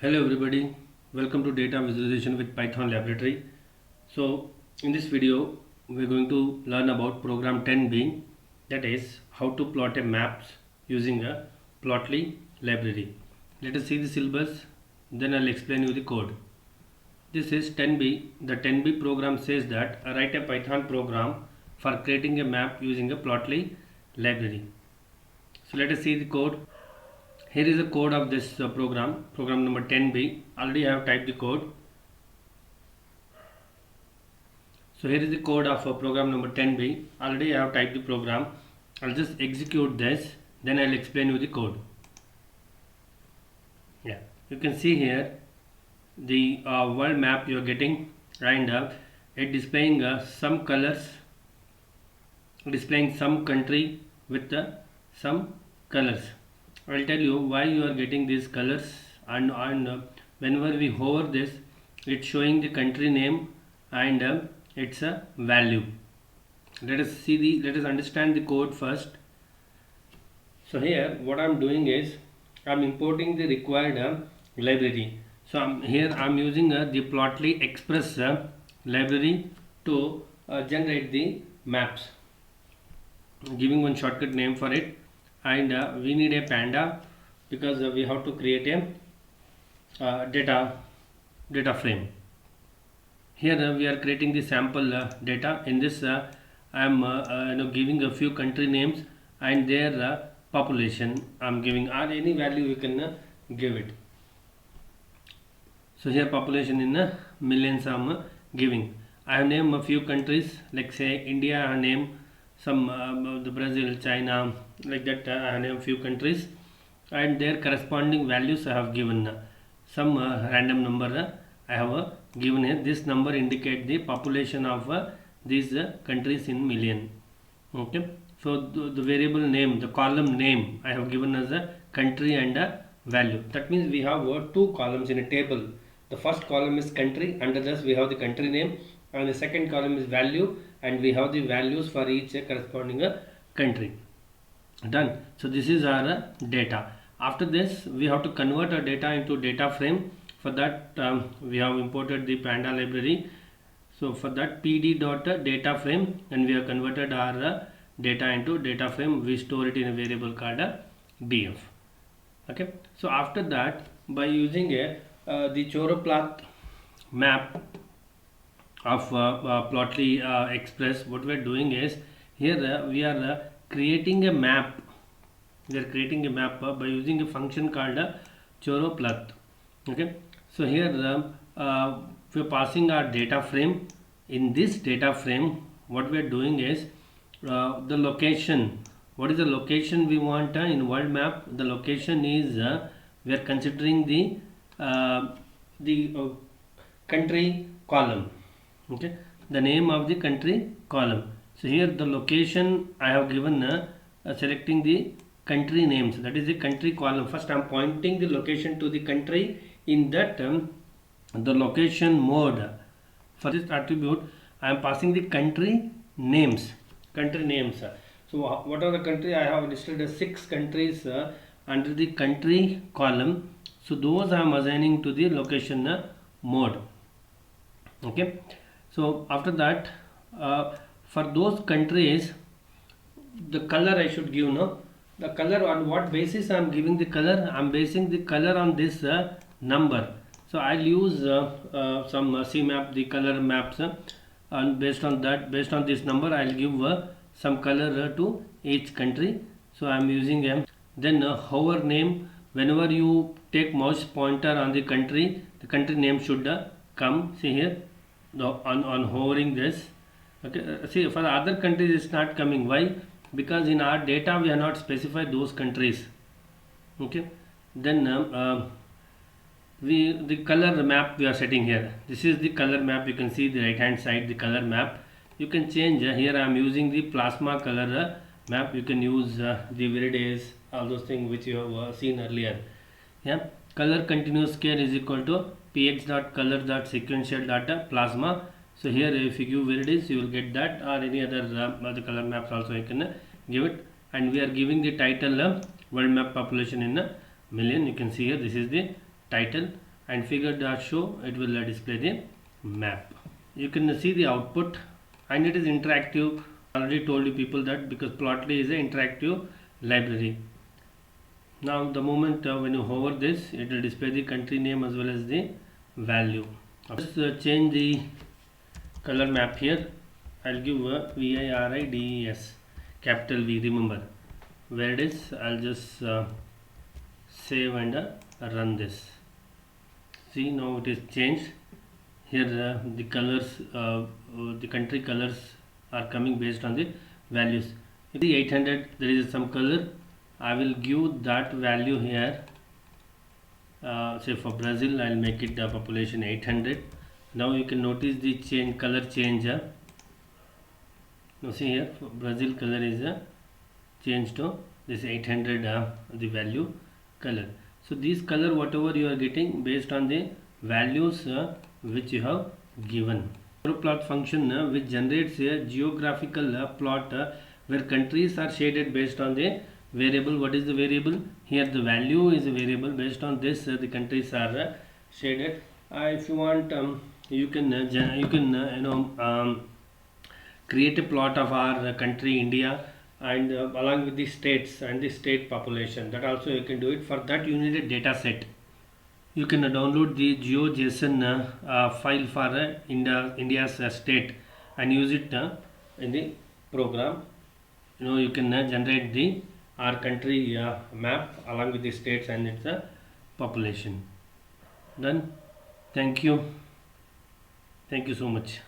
Hello everybody, welcome to data visualization with Python laboratory. So in this video we're going to learn about program 10b, that is how to plot a maps using a plotly library. Let us see the syllabus, then I'll explain you the code. This is 10b. The 10b program says that write a Python program for creating a map using a plotly library. So let us see the code. Here is the code of this program number 10b. Already I have typed the code. So here is the code of program number 10b. Already I have typed the program. I'll just execute this, then I'll explain you the code. Yeah, you can see here the world map you are getting, and it displaying some colors, displaying some country with some colors. I will tell you why you are getting these colors, and whenever we hover this, it's showing the country name and its value. Let us understand the code first. So here what I'm doing is I'm importing the required library. So I'm using the Plotly Express library to generate the maps, giving one shortcut name for it, and we need a panda because we have to create a data frame. Here we are creating the sample data. In this I am giving a few country names and their population I'm giving, or any value you can give it. So here population in millions I'm giving. I have named a few countries, like say India. I have named some the Brazil, China, like that. I have named a few countries and their corresponding values I have given. Some random number I have given here. This number indicate the population of these countries in million. Okay. So the variable name, the column name I have given as a country and a value. That means we have two columns in a table. The first column is country, under this we have the country name, and the second column is value, and we have the values for each corresponding country. Done. So this is our data. After this we have to convert our data into data frame. For that we have imported the panda library. So for that pd.data frame, and we have converted our data into data frame. We store it in a variable called df. Okay. So after that, by using the choroplot map of Plotly Express, what we are doing is here we are creating a map. We are creating a map by using a function called choroplot. Okay. So here we are passing our data frame. In this data frame, what we are doing is the location. What is the location we want in world map? The location is we are considering the country column. Okay, the name of the country column. So here the location I have given selecting the country names, that is the country column. First I am pointing the location to the country. In that the location mode, for this attribute I am passing the country names. So what are the country? I have listed 6 countries under the country column. So those I am assigning to the location mode. Okay. So after that, for those countries, the color I should give. No, the color on what basis I am giving the color? I am basing the color on this number. So I'll use some CMap, the color maps, and based on this number I'll give some color to each country. So I'm using then hover name. Whenever you take mouse pointer on the country name should come. See here, on hovering this. Okay, see for the other countries it's not coming. Why? Because in our data we have not specified those countries. Okay, then the color map we are setting here. This is the color map. You can see the right hand side, the color map. You can change here. I am using the plasma color map. You can use the Viridays, all those things which you have seen earlier. Yeah, color continuous scale is equal to px.color.sequential.plasma. So here if you give Viridays you will get that, or any other the color maps also you can give it. And we are giving the title world map population in a million. You can see here, this is the title, and figure dot show, it will display the map. You can see the output, and it is interactive. I already told you people that, because Plotly is an interactive library. Now the moment when you hover this, it will display the country name as well as the value. Just change the color map here. I'll give a VIRIDES, capital V, remember where it is. I'll just save and run this. See, now it is changed. Here the colors, the country colors are coming based on the values. In the 800 there is some color, I will give that value here. Say for Brazil, I'll make it the population 800. Now you can notice the change, color change. Now see here, for Brazil color is changed to this 800, the value color. So these color whatever you are getting based on the values which you have given. Plot function which generates a geographical plot where countries are shaded based on the variable. What is the variable? Here the value is a variable. Based on this the countries are shaded. If you want, you can create a plot of our country India, and along with the states and the state population. That also you can do it. For that you need a data set. You can download the GeoJSON file for India's state and use it in the program. You can generate the our country map along with the states and its population. Done. Thank you so much.